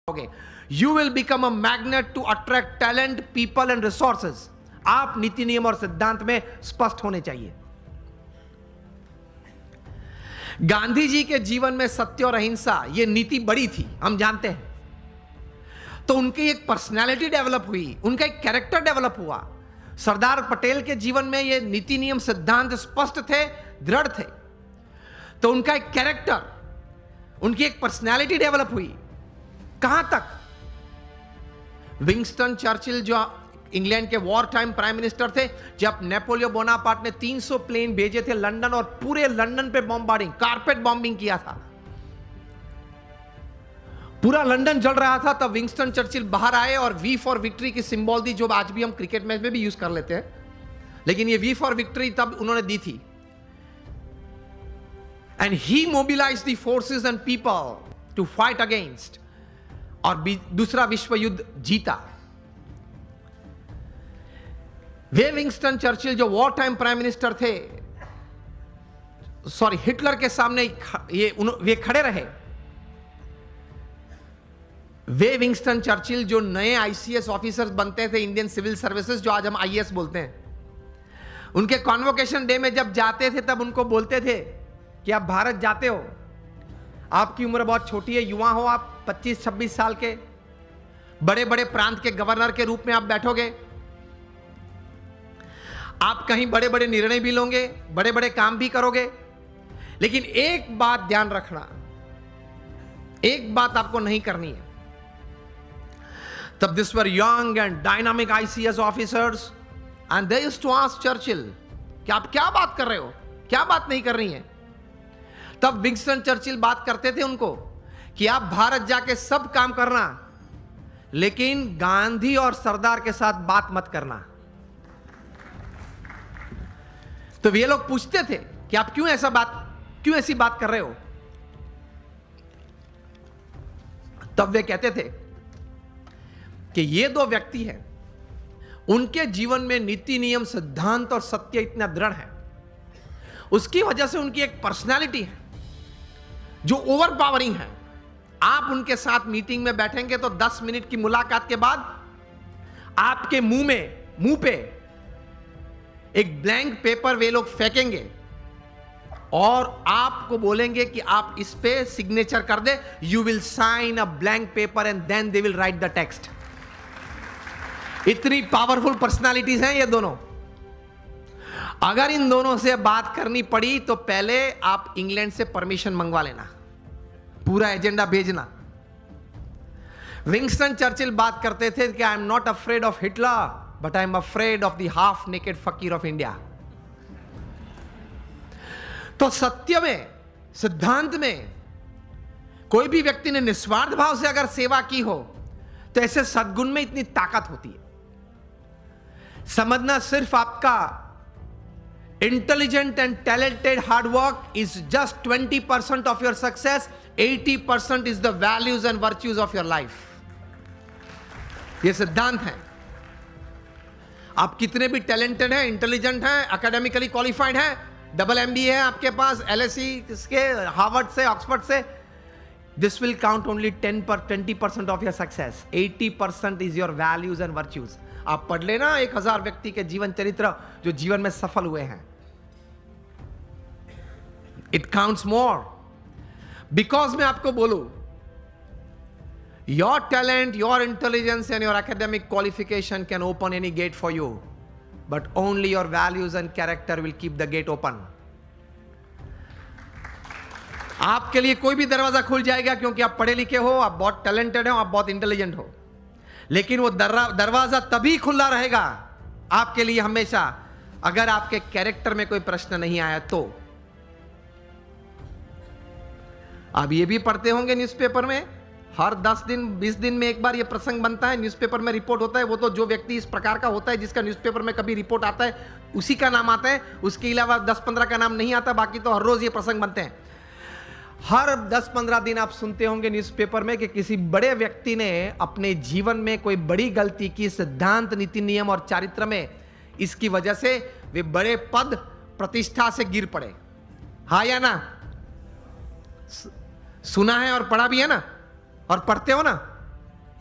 You will become a magnet to attract talent, people and resources. आप नीति नियम और सिद्धांत में स्पष्ट होने चाहिए। गांधी जी के जीवन में सत्य और अहिंसा ये नीति बड़ी थी, हम जानते हैं। तो उनकी एक पर्सनालिटी डेवलप हुई, उनका एक कैरेक्टर डेवलप हुआ। सरदार पटेल के जीवन में ये नीति नियम सिद्धांत स्पष्ट थे, दृढ़ थे। तो उनका एक कैरेक्टर, उनकी एक पर्सनालिटी डेवलप हुई। कहां तक? विंस्टन चर्चिल जो इंग्लैंड के वॉर टाइम प्राइम मिनिस्टर थे, जब नेपोलियन बोनापार्ट ने 300 प्लेन भेजे थे लंदन और पूरे लंदन पे बॉम्बार्डिंग, कारपेट बॉम्बिंग किया था, पूरा लंदन जल रहा था, तब विंस्टन चर्चिल बाहर आए और वी फॉर विक्ट्री की सिंबल दी, जो आज भी हम क्रिकेट मैच में भी यूज कर लेते हैं, लेकिन ये वी फॉर विक्ट्री तब उन्होंने दी थी। And he mobilised the forces and people to fight against, और दूसरा विश्व युद्ध जीता। वे विंस्टन चर्चिल जो वॉर टाइम प्राइम मिनिस्टर थे, सॉरी हिटलर के सामने वे खड़े रहे। वे विंस्टन चर्चिल जो नए आईसीएस ऑफिसर्स बनते थे, इंडियन सिविल सर्विसेज, जो आज हम आईएएस बोलते हैं, उनके कॉन्वोकेशन डे में जब जाते थे तब उनको बोलते थे कि आप भारत जाते हो, आपकी उम्र बहुत छोटी है, युवा हो आप, 25-26 साल के, बड़े बड़े प्रांत के गवर्नर के रूप में आप बैठोगे, आप कहीं बड़े बड़े निर्णय भी लोगे, बड़े बड़े काम भी करोगे, लेकिन एक बात ध्यान रखना, एक बात आपको नहीं करनी है। तब these were young and dynamic ICS officers and they used to ask Churchill कि आप क्या बात कर रहे हो, क्या बात नहीं कर रही हैं। तब विंस्टन चर्चिल बात करते थे उनको कि आप भारत जाके सब काम करना, लेकिन गांधी और सरदार के साथ बात मत करना। तो वे लोग पूछते थे कि आप क्यों ऐसी बात कर रहे हो। तब वे कहते थे कि ये दो व्यक्ति हैं, उनके जीवन में नीति नियम सिद्धांत और सत्य इतना दृढ़ है, उसकी वजह से उनकी एक पर्सनालिटी है जो ओवर पावरिंग है। आप उनके साथ मीटिंग में बैठेंगे तो 10 मिनट की मुलाकात के बाद आपके मुंह पे एक ब्लैंक पेपर वे लोग फेंकेंगे और आपको बोलेंगे कि आप इस पे सिग्नेचर कर दे, you will sign a blank paper and then they will write the text. इतनी पावरफुल पर्सनालिटीज हैं ये दोनों। अगर इन दोनों से बात करनी पड़ी तो पहले आप इंग्लैंड से परमिशन मंगवा लेना, पूरा एजेंडा भेजना। विंस्टन चर्चिल बात करते थे कि I am not afraid of Hitler but I am afraid of the half naked फकीर ऑफ इंडिया। तो सत्य में, सिद्धांत में कोई भी व्यक्ति ने निस्वार्थ भाव से अगर सेवा की हो तो ऐसे सद्गुण में इतनी ताकत होती है। समझना, सिर्फ आपका intelligent and talented hard work is just 20% of your success, 80% is the values and virtues of your life. ये सिद्धांत है। आप कितने भी टैलेंटेड हैं, इंटेलिजेंट हैं, एकेडमिकली क्वालिफाइड हैं, डबल एमबीए है आपके पास, एलएसई के, हार्वर्ड से, ऑक्सफोर्ड से, this will count only 20% of your success, 80% is your values and virtues. आप पढ़ लेना 1000 व्यक्ति के जीवन चरित्र जो जीवन में सफल हुए हैं। It counts more. बिकॉज मैं आपको बोलूं, your talent, your intelligence and your academic qualification can open any gate for you, but only your values and character will keep the gate open. आपके लिए कोई भी दरवाजा खुल जाएगा क्योंकि आप पढ़े लिखे हो, आप बहुत टैलेंटेड हो, आप बहुत इंटेलिजेंट हो, लेकिन वो दरवाजा तभी खुला रहेगा आपके लिए हमेशा अगर आपके कैरेक्टर में कोई प्रश्न नहीं आया तो। आप ये भी पढ़ते होंगे न्यूज़पेपर में, हर 10 दिन 20 दिन में एक बार ये प्रसंग बनता है, न्यूज़पेपर में रिपोर्ट होता है। वो तो जो व्यक्ति इस प्रकार का होता है जिसका न्यूज़पेपर में कभी रिपोर्ट आता है उसी का नाम आता है, उसके अलावा 10-15 का नाम नहीं आता, बाकी तो हर रोज ये प्रसंग बनते हैं। हर 10-15 दिन आप सुनते होंगे न्यूज़पेपर में कि किसी बड़े व्यक्ति ने अपने जीवन में कोई बड़ी गलती की, सिद्धांत, नीति नियम और चारित्र में, इसकी वजह से वे बड़े पद प्रतिष्ठा से गिर पड़े। हाँ या ना? सुना है और पढ़ा भी है ना, और पढ़ते हो ना।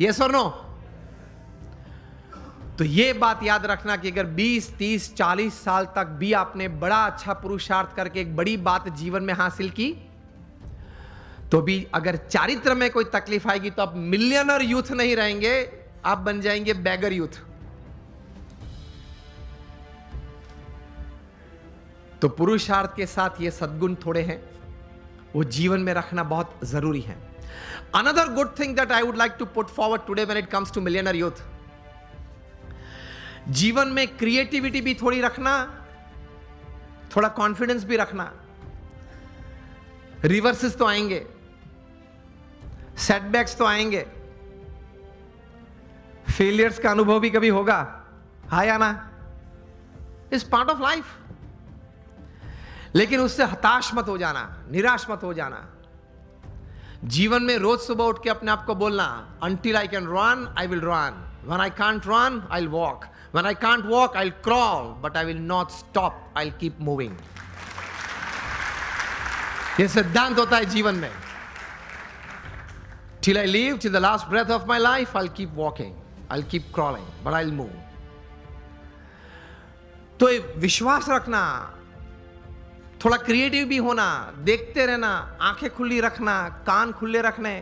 यस और नो? तो ये बात याद रखना कि अगर 20, 30, 40 साल तक भी आपने बड़ा अच्छा पुरुषार्थ करके एक बड़ी बात जीवन में हासिल की, तो भी अगर चारित्र में कोई तकलीफ आएगी तो आप मिलियनर यूथ नहीं रहेंगे, आप बन जाएंगे बैगर यूथ। तो पुरुषार्थ के साथ ये सद्गुण थोड़े हैं, वो जीवन में रखना बहुत जरूरी है। Another good thing that I would like to put forward today when it comes to millionaire youth, जीवन में क्रिएटिविटी भी थोड़ी रखना, थोड़ा कॉन्फिडेंस भी रखना। रिवर्सेस तो आएंगे, सेटबैक्स तो आएंगे, फेलियर्स का अनुभव भी कभी होगा, हाँ या ना? Is part of life. लेकिन उससे हताश मत हो जाना, निराश मत हो जाना। जीवन में रोज सुबह उठ के अपने आप को बोलना, until I can run, I will run. When I can't run, I'll walk. When I can't walk, I'll crawl, but I will not stop. I'll keep moving. ये सिद्धांत होता है जीवन में। Till I live, till the last breath of my life, I'll keep walking. I'll keep crawling, but I'll move. तो विश्वास रखना, थोड़ा क्रिएटिव भी होना, देखते रहना, आंखें खुली रखना, कान खुले रखने,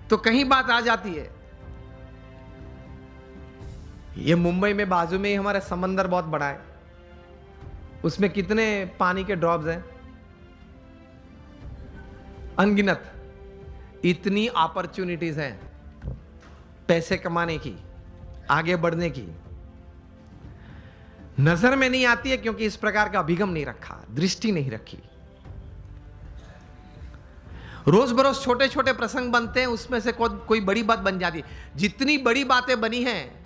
तो कहीं बात आ जाती है। ये मुंबई में बाजू में ही हमारा समंदर बहुत बड़ा है, उसमें कितने पानी के ड्रॉप्स हैं, अनगिनत। इतनी अपॉर्चुनिटीज हैं पैसे कमाने की, आगे बढ़ने की, नजर में नहीं आती है क्योंकि इस प्रकार का अभिगम नहीं रखा, दृष्टि नहीं रखी। रोज बरोज छोटे छोटे प्रसंग बनते हैं, उसमें से कोई बड़ी बात बन जाती है। जितनी बड़ी बातें बनी हैं,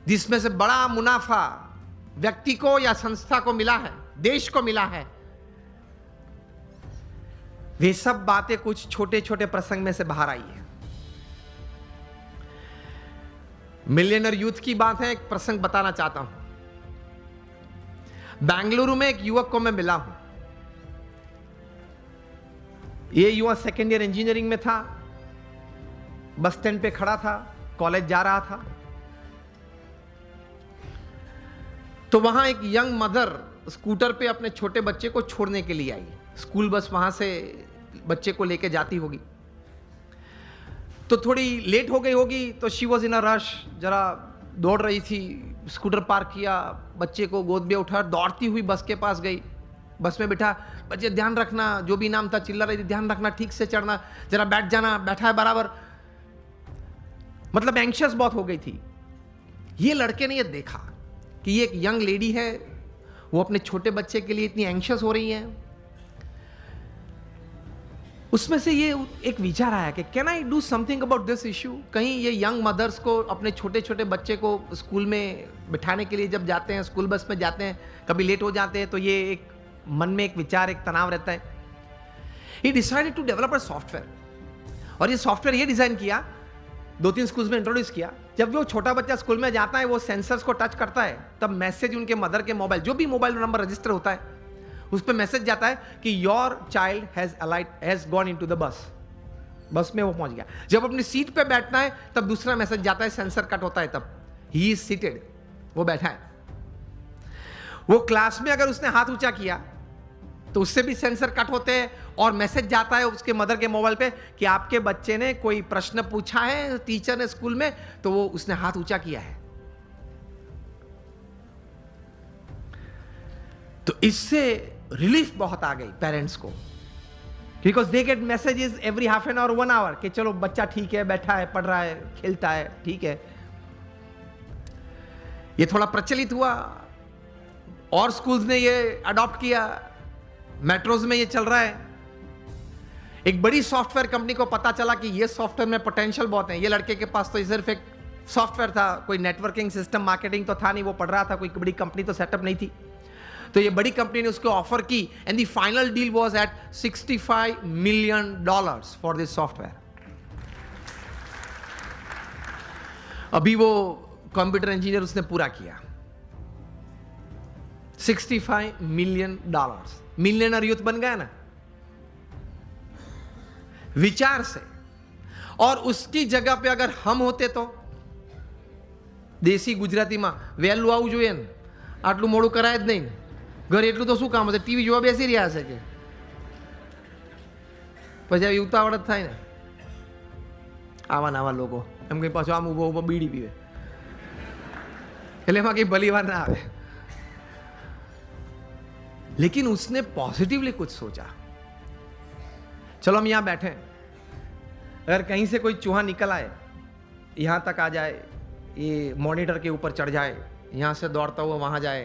जिसमें से बड़ा मुनाफा व्यक्ति को या संस्था को मिला है, देश को मिला है, वे सब बातें कुछ छोटे छोटे प्रसंग में से बाहर आई है। मिलियनर यूथ की बात है, एक प्रसंग बताना चाहता हूं। बेंगलुरु में एक युवक को मैं मिला हूं। यह युवक सेकेंड ईयर इंजीनियरिंग में था, बस स्टैंड पे खड़ा था, कॉलेज जा रहा था। तो वहां एक यंग मदर स्कूटर पे अपने छोटे बच्चे को छोड़ने के लिए आई। स्कूल बस वहां से बच्चे को लेके जाती होगी, तो थोड़ी लेट हो गई होगी, तो she was in a rush, जरा दौड़ रही थी। स्कूटर पार्क किया, बच्चे को गोद में उठा, दौड़ती हुई बस के पास गई, बस में बिठा, बच्चे ध्यान रखना, जो भी नाम था चिल्ला रही थी, ध्यान रखना, ठीक से चढ़ना, जरा बैठ जाना, बैठा है बराबर। मतलब एंग्शियस बहुत हो गई थी। ये लड़के ने ये देखा कि ये एक यंग लेडी है, वो अपने छोटे बच्चे के लिए इतनी एंग्शियस हो रही है। उसमें से ये एक विचार आया कि can I do something about this issue. कहीं ये यंग मदर्स को अपने छोटे छोटे बच्चे को स्कूल में बिठाने के लिए जब जाते हैं, स्कूल बस में जाते हैं, कभी लेट हो जाते हैं, तो ये एक मन में एक विचार, एक तनाव रहता है। He decided to develop a software, और ये सॉफ्टवेयर ये डिजाइन किया, 2-3 स्कूल्स में इंट्रोड्यूस किया। जब वो छोटा बच्चा स्कूल में जाता है, वो सेंसर्स को टच करता है, तब मैसेज उनके मदर के मोबाइल, जो भी मोबाइल नंबर रजिस्टर होता है, उस पर मैसेज जाता है कि your child has gone into the bus. बस में वो पहुंच गया। जब अपनी सीट पे बैठना है, तब दूसरा मैसेज जाता है, सेंसर कट होता है, तब ही इज सीटेड, वो बैठा है। वो क्लास में अगर उसने हाथ ऊंचा किया तो उससे भी सेंसर कट होते हैं, और मैसेज जाता है उसके मदर के मोबाइल पे कि आपके बच्चे ने कोई प्रश्न पूछा है टीचर ने स्कूल में, तो वो उसने हाथ ऊंचा किया है। तो इससे रिलीफ बहुत आ गई पेरेंट्स को, because they get messages every half an hour, 1 hour, कि चलो बच्चा ठीक है, बैठा है, पढ़ रहा है, खेलता है, ठीक है। ये थोड़ा प्रचलित हुआ और स्कूल्स ने ये अडॉप्ट किया, मेट्रोज में ये चल रहा है। एक बड़ी सॉफ्टवेयर कंपनी को पता चला कि ये सॉफ्टवेयर में पोटेंशियल बहुत है। ये लड़के के पास तो सिर्फ एक सॉफ्टवेयर था, कोई नेटवर्किंग सिस्टम, मार्केटिंग तो था नहीं, वो पढ़ रहा था, कोई बड़ी कंपनी तो सेटअप नहीं थी। तो ये बड़ी कंपनी ने उसको ऑफर की, and the final deal was at $65 million for this software. अभी वो कंप्यूटर इंजीनियर उसने पूरा किया, $65 million। मिलियनर यूथ बन गया ना विचार से। और उसकी जगह पे अगर हम होते तो દેશી ગુજરાતીમાં વહેલું આવવું જોઈએ ને, આટલું મોડું કરાય જ નહીં. ઘરે એટલું તો શું કામ હશે, ટીવી જોવા બેસી રહ્યા હશે કે પછી આવી ઉતાવળ જ થાય ને. આવા ને આવા લોકો એમ કંઈ પાછું આમ ઊભો ઊભો બીડી પીવે એટલે એમાં કંઈ ભલી વાર ना आवे. लेकिन उसने पॉजिटिवली कुछ सोचा. चलो हम यहां बैठे, अगर कहीं से कोई चूहा निकल आए, यहां तक आ जाए, ये मॉनिटर के ऊपर चढ़ जाए, यहां से दौड़ता हुआ वहां जाए,